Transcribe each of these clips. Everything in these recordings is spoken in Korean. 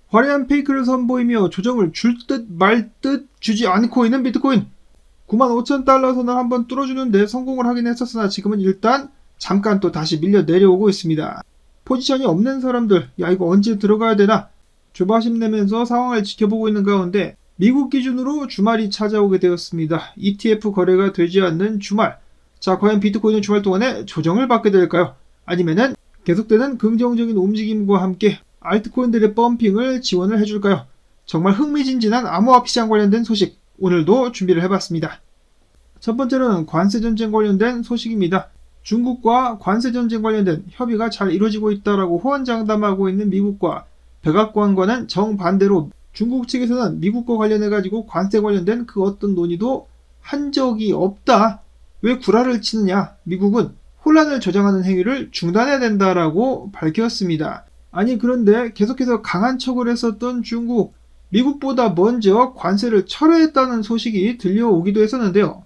화려한 페이크를 선보이며 조정을 줄 듯 말 듯 주지 않고 있는 비트코인. 95,000달러 선을 한번 뚫어주는데 성공을 하긴 했었으나 지금은 일단 잠깐 또 다시 밀려 내려오고 있습니다. 포지션이 없는 사람들, 야 이거 언제 들어가야 되나 조바심 내면서 상황을 지켜보고 있는 가운데 미국 기준으로 주말이 찾아오게 되었습니다. ETF 거래가 되지 않는 주말. 자, 과연 비트코인은 주말 동안에 조정을 받게 될까요? 아니면은 계속되는 긍정적인 움직임과 함께 알트코인들의 펌핑을 지원을 해줄까요? 정말 흥미진진한 암호화폐 시장 관련된 소식 오늘도 준비를 해봤습니다. 첫 번째로는 관세 전쟁 관련된 소식입니다. 중국과 관세 전쟁 관련된 협의가 잘 이루어지고 있다라고 호언장담하고 있는 미국과 백악관과는 정반대로 중국 측에서는 미국과 관련해가지고 관세 관련된 그 어떤 논의도 한 적이 없다. 왜 구라를 치느냐? 미국은 혼란을 조장하는 행위를 중단해야 된다라고 밝혔습니다. 아니 그런데 계속해서 강한 척을 했었던 중국, 미국보다 먼저 관세를 철회했다는 소식이 들려오기도 했었는데요.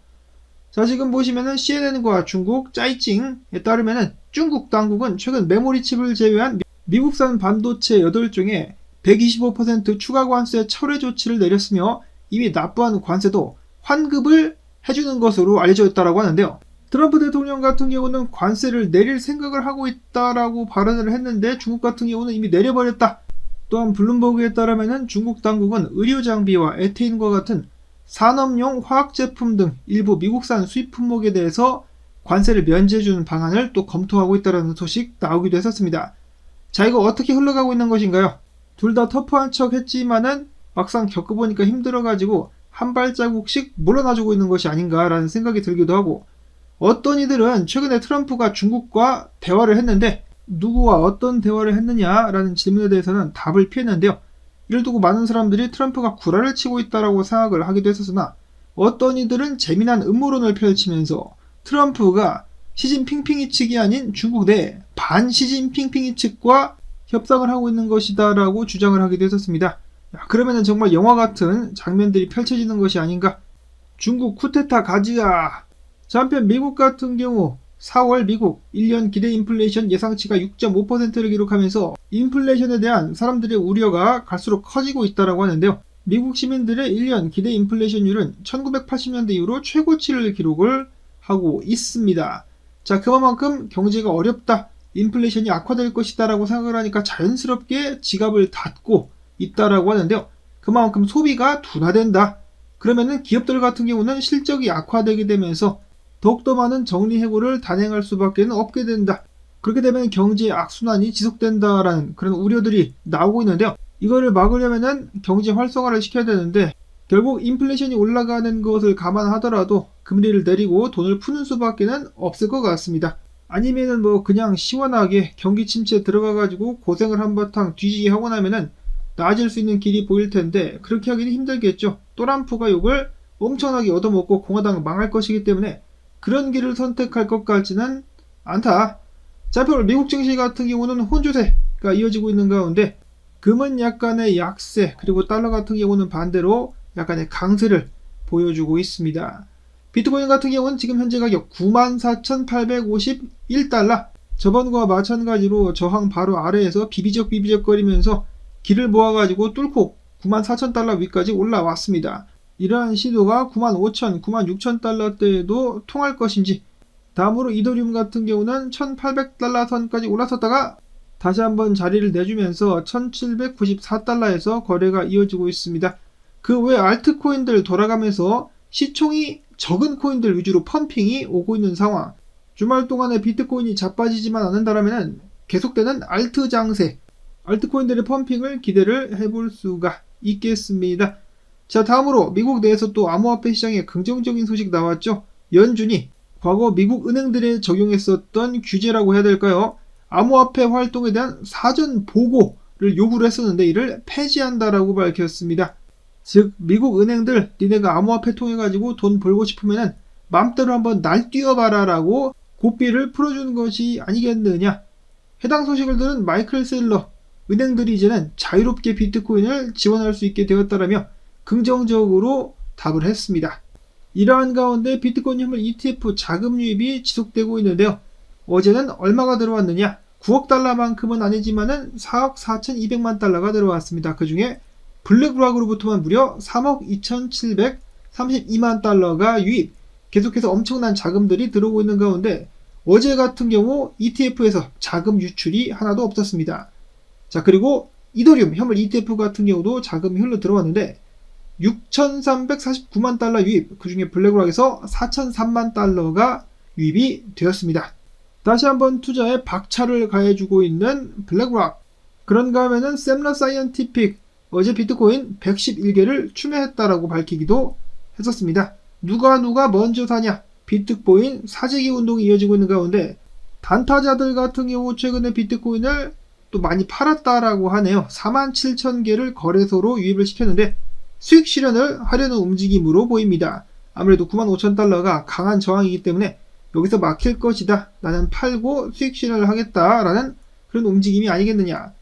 자, 지금 보시면은 CNN과 중국 짜이징에 따르면은 중국 당국은 최근 메모리 칩을 제외한 미국산 반도체 8종에 125% 추가 관세 철회 조치를 내렸으며 이미 납부한 관세도 환급을 해주는 것으로 알려져 있다고 하는데요. 트럼프 대통령 같은 경우는 관세를 내릴 생각을 하고 있다라고 발언을 했는데 중국 같은 경우는 이미 내려버렸다. 또한 블룸버그에 따르면 중국 당국은 의료 장비와 에테인과 같은 산업용 화학 제품 등 일부 미국산 수입 품목에 대해서 관세를 면제해주는 방안을 또 검토하고 있다는 소식 나오기도 했었습니다. 자, 이거 어떻게 흘러가고 있는 것인가요? 둘 다 터프한 척 했지만은 막상 겪어보니까 힘들어가지고 한 발자국씩 물러나주고 있는 것이 아닌가라는 생각이 들기도 하고, 어떤 이들은 최근에 트럼프가 중국과 대화를 했는데 누구와 어떤 대화를 했느냐라는 질문에 대해서는 답을 피했는데요. 이를 두고 많은 사람들이 트럼프가 구라를 치고 있다라고 생각을 하기도 했었으나 어떤 이들은 재미난 음모론을 펼치면서 트럼프가 시진핑핑이 측이 아닌 중국 내 반 시진핑핑이 측과 협상을 하고 있는 것이다라고 주장을 하기도 했었습니다. 그러면은 정말 영화 같은 장면들이 펼쳐지는 것이 아닌가? 중국 쿠데타 가지야. 자, 한편 미국 같은 경우 4월 미국 1년 기대 인플레이션 예상치가 6.5%를 기록하면서 인플레이션에 대한 사람들의 우려가 갈수록 커지고 있다고 하는데요. 미국 시민들의 1년 기대 인플레이션율은 1980년대 이후로 최고치를 기록을 하고 있습니다. 자, 그만큼 경제가 어렵다, 인플레이션이 악화될 것이다 라고 생각을 하니까 자연스럽게 지갑을 닫고 있다라고 하는데요. 그만큼 소비가 둔화된다. 그러면은 기업들 같은 경우는 실적이 악화되게 되면서 더욱더 많은 정리해고를 단행할 수밖에 없게 된다. 그렇게 되면 경제의 악순환이 지속된다라는 그런 우려들이 나오고 있는데요. 이거를 막으려면은 경제 활성화를 시켜야 되는데 결국 인플레이션이 올라가는 것을 감안하더라도 금리를 내리고 돈을 푸는 수밖에 없을 것 같습니다. 아니면은 뭐 그냥 시원하게 경기 침체에 들어가가지고 고생을 한바탕 뒤지게 하고 나면은 나아질 수 있는 길이 보일 텐데 그렇게 하기는 힘들겠죠. 트럼프가 이걸 엄청나게 얻어먹고 공화당은 망할 것이기 때문에 그런 길을 선택할 것 같지는 않다. 자, 오늘 미국 증시 같은 경우는 혼조세가 이어지고 있는 가운데 금은 약간의 약세, 그리고 달러 같은 경우는 반대로 약간의 강세를 보여주고 있습니다. 비트코인 같은 경우는 지금 현재 가격 94,851달러, 저번과 마찬가지로 저항 바로 아래에서 비비적거리면서 길을 모아가지고 뚫고 94,000달러 위까지 올라왔습니다. 이러한 시도가 95,000, 96,000달러대에도 통할 것인지, 다음으로 이더리움 같은 경우는 1,800달러 선까지 올라섰다가 다시 한번 자리를 내주면서 1,794달러에서 거래가 이어지고 있습니다. 그 외 알트코인들 돌아가면서 시총이 적은 코인들 위주로 펌핑이 오고 있는 상황. 주말 동안에 비트코인이 자빠지지만 않는다면 계속되는 알트 장세, 알트코인들의 펌핑을 기대를 해볼 수가 있겠습니다. 자, 다음으로 미국 내에서 또 암호화폐 시장에 긍정적인 소식 나왔죠. 연준이 과거 미국 은행들에 적용했었던 규제라고 해야 될까요? 암호화폐 활동에 대한 사전 보고를 요구를 했었는데 이를 폐지한다라고 밝혔습니다. 즉 미국 은행들, 니네가 암호화폐 통해 가지고 돈 벌고 싶으면은 맘대로 한번 날뛰어봐라 라고 고삐를 풀어주는 것이 아니겠느냐. 해당 소식을 들은 마이클 셀러, 은행들이 이제는 자유롭게 비트코인을 지원할 수 있게 되었다라며 긍정적으로 답을 했습니다. 이러한 가운데 비트코인 현물 ETF 자금 유입이 지속되고 있는데요. 어제는 얼마가 들어왔느냐? 9억 달러만큼은 아니지만은 4억 4,200만 달러가 들어왔습니다. 그 중에 블랙락으로부터만 무려 3억 2,732만 달러가 유입, 계속해서 엄청난 자금들이 들어오고 있는 가운데 어제 같은 경우 ETF에서 자금 유출이 하나도 없었습니다. 자, 그리고 이더리움 현물 ETF 같은 경우도 자금이 흘러 들어왔는데 6,349만 달러 유입, 그 중에 블랙락에서 4,003만 달러가 유입이 되었습니다. 다시 한번 투자에 박차를 가해주고 있는 블랙락. 그런가 하면은 샘러 사이언티픽 어제 비트코인 111개를 추매했다라고 밝히기도 했었습니다. 누가 먼저 사냐? 비트코인 사재기 운동이 이어지고 있는 가운데 단타자들 같은 경우 최근에 비트코인을 또 많이 팔았다라고 하네요. 47,000개를 거래소로 유입을 시켰는데 수익 실현을 하려는 움직임으로 보입니다. 아무래도 95,000달러가 강한 저항이기 때문에 여기서 막힐 것이다. 나는 팔고 수익 실현을 하겠다라는 그런 움직임이 아니겠느냐.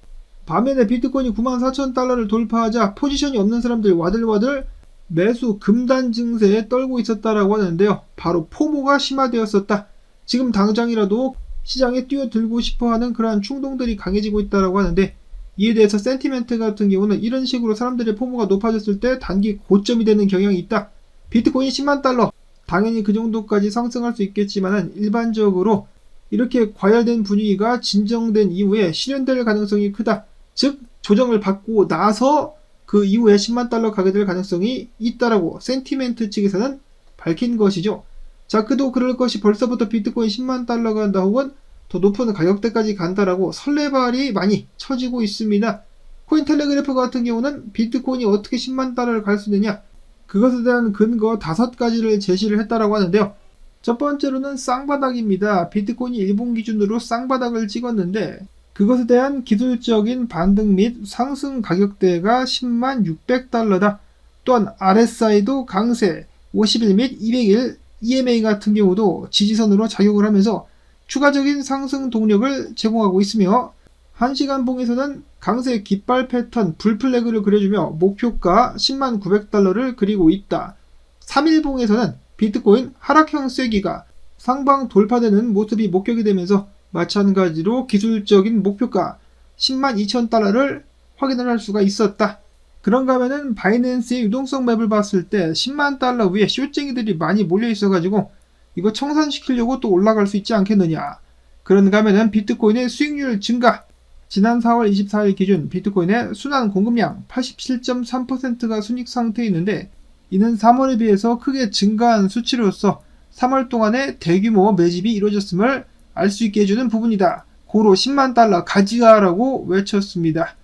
반면에 비트코인이 94,000달러를 돌파하자 포지션이 없는 사람들 와들와들 매수 금단 증세에 떨고 있었다라고 하는데요. 바로 포모가 심화되었었다. 지금 당장이라도 시장에 뛰어들고 싶어하는 그러한 충동들이 강해지고 있다라고 하는데, 이에 대해서 센티멘트 같은 경우는 이런 식으로 사람들의 포모가 높아졌을 때 단기 고점이 되는 경향이 있다. 비트코인이 10만 달러, 당연히 그 정도까지 상승할 수 있겠지만 일반적으로 이렇게 과열된 분위기가 진정된 이후에 실현될 가능성이 크다. 즉 조정을 받고 나서 그 이후에 10만 달러 가게 될 가능성이 있다라고 센티멘트 측에서는 밝힌 것이죠. 자, 그도 그럴 것이 벌써부터 비트코인 10만 달러가 간다 혹은 더 높은 가격대까지 간다라고 설레발이 많이 쳐지고 있습니다. 코인텔레그래프 같은 경우는 비트코인이 어떻게 10만 달러를 갈 수 있느냐, 그것에 대한 근거 5가지를 제시를 했다라고 하는데요. 첫 번째로는 쌍바닥입니다. 비트코인이 일본 기준으로 쌍바닥을 찍었는데 그것에 대한 기술적인 반등 및 상승 가격대가 10만 600달러다. 또한 RSI도 강세, 50일 및 200일 EMA 같은 경우도 지지선으로 작용을 하면서 추가적인 상승 동력을 제공하고 있으며, 1시간 봉에서는 강세 깃발 패턴 불플래그를 그려주며 목표가 10만 900달러를 그리고 있다. 3일 봉에서는 비트코인 하락형 쐐기가 상방 돌파되는 모습이 목격이 되면서 마찬가지로 기술적인 목표가 10만 2천 달러를 확인을 할 수가 있었다. 그런가 하면은 바이낸스의 유동성 맵을 봤을 때 10만 달러 위에 숏쟁이들이 많이 몰려 있어가지고 이거 청산시키려고 또 올라갈 수 있지 않겠느냐. 그런가 하면은 비트코인의 수익률 증가. 지난 4월 24일 기준 비트코인의 순환 공급량 87.3%가 순익 상태에 있는데, 이는 3월에 비해서 크게 증가한 수치로서 3월 동안에 대규모 매집이 이루어졌음을 알 수 있게 해주는 부분이다. 고로 10만 달러 가지가라고 외쳤습니다.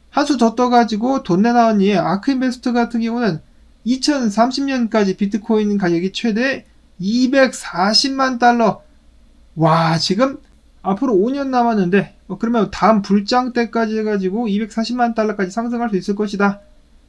한 수 더 떠가지고 돈 내나온 이의 아크인베스트 같은 경우는 2030년까지 비트코인 가격이 최대 240만 달러. 와, 지금 앞으로 5년 남았는데 그러면 다음 불장 때까지 해가지고 240만 달러까지 상승할 수 있을 것이다.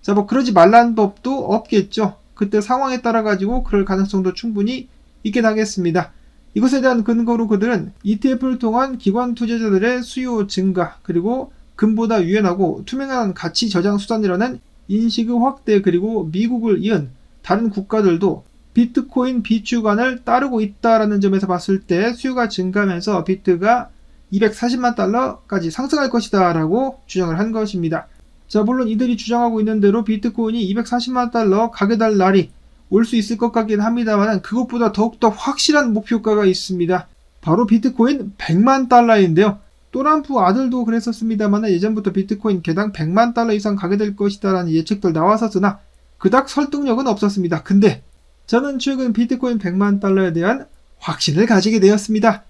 자, 뭐 그러지 말라는 법도 없겠죠. 그때 상황에 따라 가지고 그럴 가능성도 충분히 있게 나겠습니다. 이것에 대한 근거로 그들은 ETF를 통한 기관 투자자들의 수요 증가, 그리고 금보다 유연하고 투명한 가치 저장 수단이라는 인식의 확대, 그리고 미국을 이은 다른 국가들도 비트코인 비추관을 따르고 있다라는 점에서 봤을 때 수요가 증가하면서 비트가 240만 달러까지 상승할 것이다 라고 주장을 한 것입니다. 자, 물론 이들이 주장하고 있는 대로 비트코인이 240만 달러 가게 될 날이 올 수 있을 것 같긴 합니다만, 그것보다 더욱더 확실한 목표가가 있습니다. 바로 비트코인 100만 달러인데요. 또람프 아들도 그랬었습니다만 예전부터 비트코인 개당 100만 달러 이상 가게 될 것이다 라는 예측들 나왔었으나 그닥 설득력은 없었습니다. 근데 저는 최근 비트코인 100만 달러에 대한 확신을 가지게 되었습니다.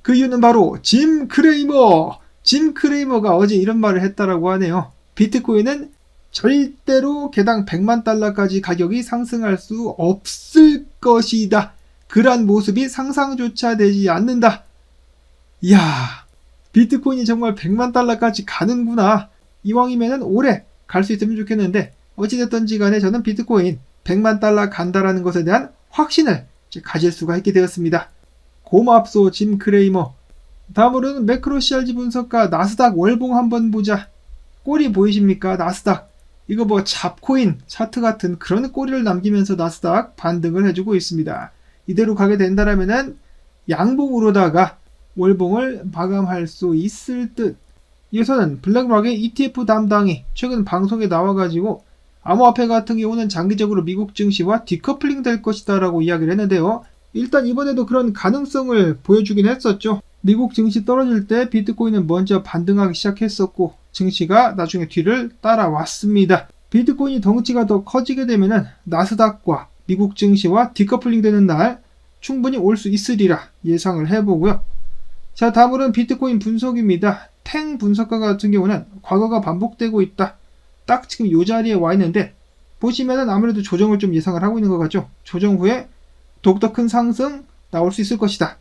그 이유는 바로 짐 크레이머가 어제 이런 말을 했다라고 하네요. 비트코인은 절대로 개당 100만 달러까지 가격이 상승할 수 없을 것이다. 그러한 모습이 상상조차 되지 않는다. 이야, 비트코인이 정말 100만 달러까지 가는구나. 이왕이면은 올해 갈 수 있으면 좋겠는데, 어찌됐든지 간에 저는 비트코인 100만 달러 간다라는 것에 대한 확신을 가질 수가 있게 되었습니다. 고맙소 짐 크레이머. 다음으로는 매크로 CRG 분석가 나스닥 월봉 한번 보자. 꼬리 보이십니까? 나스닥. 이거 뭐 잡코인 차트 같은 그런 꼬리를 남기면서 나스닥 반등을 해주고 있습니다. 이대로 가게 된다라면은 양봉으로다가 월봉을 마감할 수 있을 듯. 이어서는 블랙락의 ETF 담당이 최근 방송에 나와가지고 암호화폐 같은 경우는 장기적으로 미국 증시와 디커플링 될 것이다 라고 이야기를 했는데요. 일단 이번에도 그런 가능성을 보여주긴 했었죠. 미국 증시 떨어질 때 비트코인은 먼저 반등하기 시작했었고 증시가 나중에 뒤를 따라왔습니다. 비트코인이 덩치가 더 커지게 되면 나스닥과 미국 증시와 디커플링 되는 날 충분히 올 수 있으리라 예상을 해보고요. 자, 다음으로는 비트코인 분석입니다. 탱 분석가 같은 경우는 과거가 반복되고 있다. 딱 지금 이 자리에 와 있는데 보시면은 아무래도 조정을 좀 예상을 하고 있는 것 같죠. 조정 후에 더욱더 큰 상승 나올 수 있을 것이다.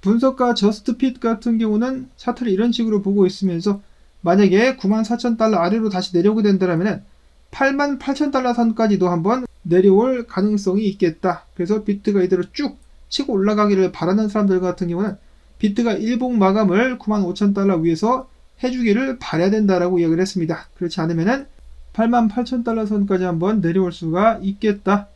분석가 저스트핏 같은 경우는 차트를 이런 식으로 보고 있으면서 만약에 94,000달러 아래로 다시 내려오게 된다면 88,000달러 선까지도 한번 내려올 가능성이 있겠다. 그래서 비트가 이대로 쭉 치고 올라가기를 바라는 사람들 같은 경우는 비트가 일봉 마감을 95,000달러 위에서 해주기를 바라야 된다라고 이야기를 했습니다. 그렇지 않으면은 88,000달러 선까지 한번 내려올 수가 있겠다.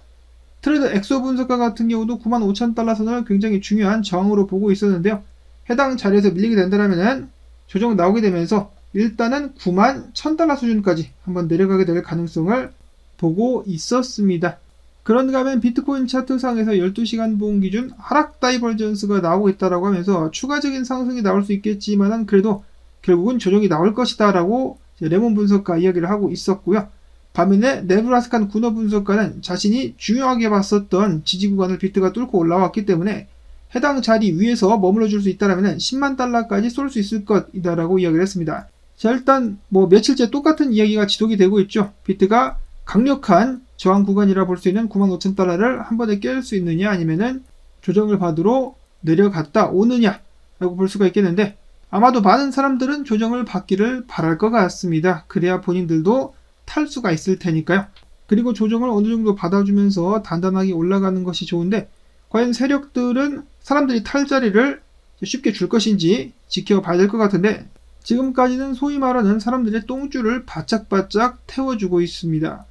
트레이더 엑소 분석가 같은 경우도 95,000달러 선을 굉장히 중요한 저항으로 보고 있었는데요. 해당 자리에서 밀리게 된다면은 조정 나오게 되면서 일단은 91,000달러 수준까지 한번 내려가게 될 가능성을 보고 있었습니다. 그런가 하면 비트코인 차트상에서 12시간 봉 기준 하락 다이버전스가 나오고 있다라고 하면서 추가적인 상승이 나올 수 있겠지만은 그래도 결국은 조정이 나올 것이다 라고 레몬 분석가 이야기를 하고 있었고요. 반면에 네브라스칸 구너 분석가는 자신이 중요하게 봤었던 지지 구간을 비트가 뚫고 올라왔기 때문에 해당 자리 위에서 머물러 줄 수 있다면 10만 달러까지 쏠 수 있을 것이다 라고 이야기를 했습니다. 자, 일단 며칠째 똑같은 이야기가 지속이 되고 있죠. 비트가 강력한 저항 구간이라 볼 수 있는 95,000달러를 한 번에 깰 수 있느냐 아니면은 조정을 받으러 내려갔다 오느냐 라고 볼 수가 있겠는데 아마도 많은 사람들은 조정을 받기를 바랄 것 같습니다. 그래야 본인들도 탈 수가 있을 테니까요. 그리고 조정을 어느 정도 받아주면서 단단하게 올라가는 것이 좋은데 과연 세력들은 사람들이 탈 자리를 쉽게 줄 것인지 지켜봐야 될 것 같은데 지금까지는 소위 말하는 사람들의 똥줄을 바짝바짝 태워주고 있습니다.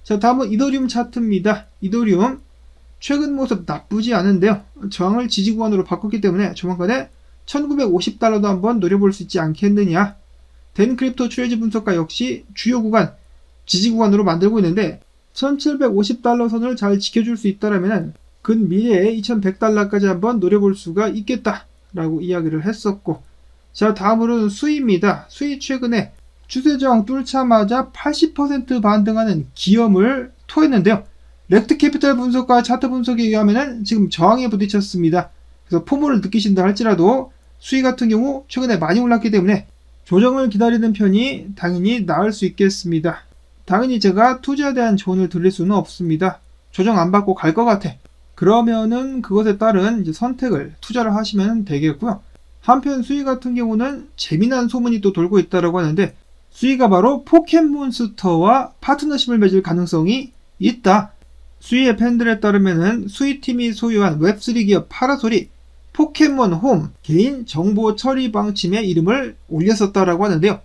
자, 다음은 이더리움 차트입니다. 이더리움 최근 모습 나쁘지 않은데요. 저항을 지지 구간으로 바꿨기 때문에 조만간에 1950달러도 한번 노려볼 수 있지 않겠느냐. 덴크립토 트레이지 분석가 역시 주요 구간 지지 구간으로 만들고 있는데 1750달러 선을 잘 지켜줄 수 있다면 근미래에 2100달러까지 한번 노려볼 수가 있겠다 라고 이야기를 했었고 자, 다음으로는 수위입니다. 수위 최근에 추세저항 뚫자마자 80% 반등하는 기염을 토했는데요. 렉트 캐피탈 분석과 차트 분석에 의하면 지금 저항에 부딪혔습니다. 그래서 포모를 느끼신다 할지라도 수위 같은 경우 최근에 많이 올랐기 때문에 조정을 기다리는 편이 당연히 나을 수 있겠습니다. 당연히 제가 투자에 대한 조언을 드릴 수는 없습니다. 조정 안 받고 갈 것 같아. 그러면은 그것에 따른 이제 선택을 투자를 하시면 되겠고요. 한편 수위 같은 경우는 재미난 소문이 또 돌고 있다고 하는데 수위가 바로 포켓몬스터와 파트너십을 맺을 가능성이 있다. 수위의 팬들에 따르면은 수위팀이 소유한 웹3 기업 파라솔이 포켓몬 홈 개인 정보 처리 방침의 이름을 올렸었다라고 하는데요.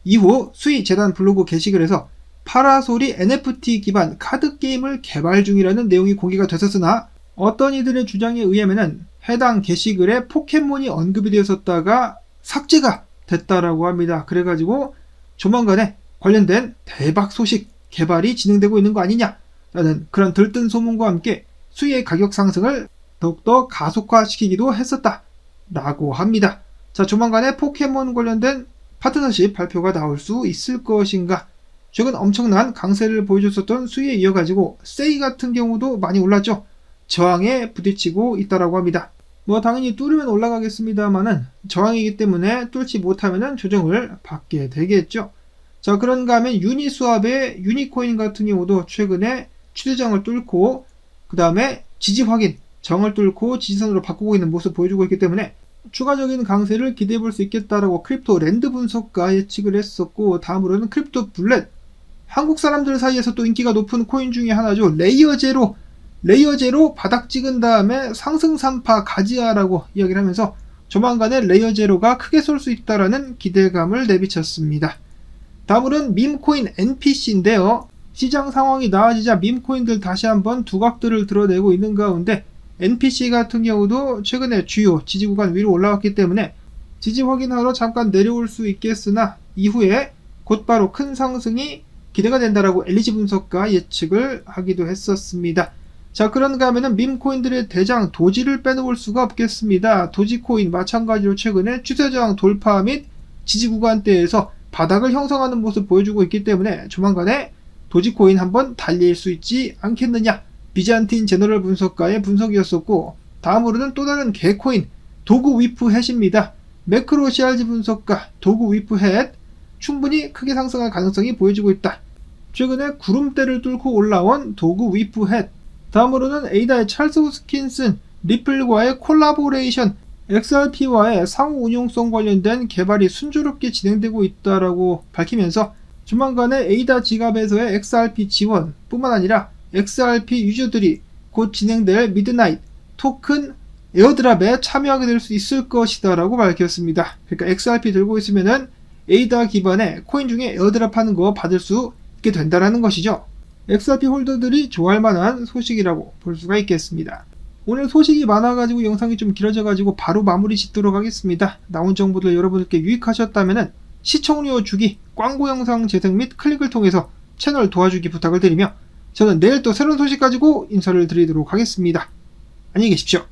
이후 수위 재단 블로그 게시글에서 파라솔이 NFT 기반 카드 게임을 개발 중이라는 내용이 공개가 됐었으나 어떤 이들의 주장에 의하면은 해당 게시글에 포켓몬이 언급이 되었었다가 삭제가 됐다라고 합니다. 그래가지고 조만간에 관련된 대박 소식 개발이 진행되고 있는 거 아니냐라는 그런 들뜬 소문과 함께 수위의 가격 상승을 더욱더 가속화시키기도 했었다라고 합니다. 자, 조만간에 포켓몬 관련된 파트너십 발표가 나올 수 있을 것인가. 최근 엄청난 강세를 보여줬었던 수위에 이어가지고 세이 같은 경우도 많이 올랐죠. 저항에 부딪히고 있다라고 합니다. 당연히 뚫으면 올라가겠습니다만은 저항이기 때문에 뚫지 못하면은 조정을 받게 되겠죠. 자, 그런가 하면 유니스왑의 유니코인 같은 경우도 최근에 추세장을 뚫고 그 다음에 지지 확인, 정을 뚫고 지지선으로 바꾸고 있는 모습 보여주고 있기 때문에 추가적인 강세를 기대해 볼 수 있겠다라고 크립토 랜드 분석가 예측을 했었고 다음으로는 크립토 블렛 한국 사람들 사이에서 또 인기가 높은 코인 중에 하나죠. 레이어 제로 바닥 찍은 다음에 상승 산파 가지아라고 이야기를 하면서 조만간에 레이어 제로가 크게 쏠 수 있다라는 기대감을 내비쳤습니다. 다음으로는 밈코인 NPC인데요. 시장 상황이 나아지자 밈코인들 다시 한번 두각들을 드러내고 있는 가운데 NPC 같은 경우도 최근에 주요 지지 구간 위로 올라왔기 때문에 지지 확인하러 잠깐 내려올 수 있겠으나 이후에 곧바로 큰 상승이 기대가 된다라고 엘리지 분석가 예측을 하기도 했었습니다. 자, 그런가 하면은 밈코인들의 대장 도지를 빼놓을 수가 없겠습니다. 도지코인 마찬가지로 최근에 추세저항 돌파 및 지지 구간대에서 바닥을 형성하는 모습 보여주고 있기 때문에 조만간에 도지코인 한번 달릴 수 있지 않겠느냐. 비잔틴 제너럴 분석가의 분석이었었고, 다음으로는 또 다른 개코인 도구 위프 햇입니다. 매크로 CRG 분석가 도구 위프 햇 충분히 크게 상승할 가능성이 보여지고 있다. 최근에 구름대를 뚫고 올라온 도구 위프 햇. 다음으로는 에이다의 찰스 호스킨슨 리플과의 콜라보레이션 XRP와의 상호 운용성 관련된 개발이 순조롭게 진행되고 있다라고 밝히면서 조만간에 에이다 지갑에서의 XRP 지원 뿐만 아니라 XRP 유저들이 곧 진행될 미드나잇 토큰 에어드랍에 참여하게 될 수 있을 것이다 라고 밝혔습니다. 그러니까 XRP 들고 있으면은 에이다 기반의 코인 중에 에어드랍 하는 거 받을 수 있게 된다라는 것이죠. XRP 홀더들이 좋아할 만한 소식이라고 볼 수가 있겠습니다. 오늘 소식이 많아가지고 영상이 좀 길어져가지고 바로 마무리 짓도록 하겠습니다. 나온 정보들 여러분들께 유익하셨다면 시청료 주기, 광고 영상 재생 및 클릭을 통해서 채널 도와주기 부탁을 드리며 저는 내일 또 새로운 소식 가지고 인사를 드리도록 하겠습니다. 안녕히 계십시오.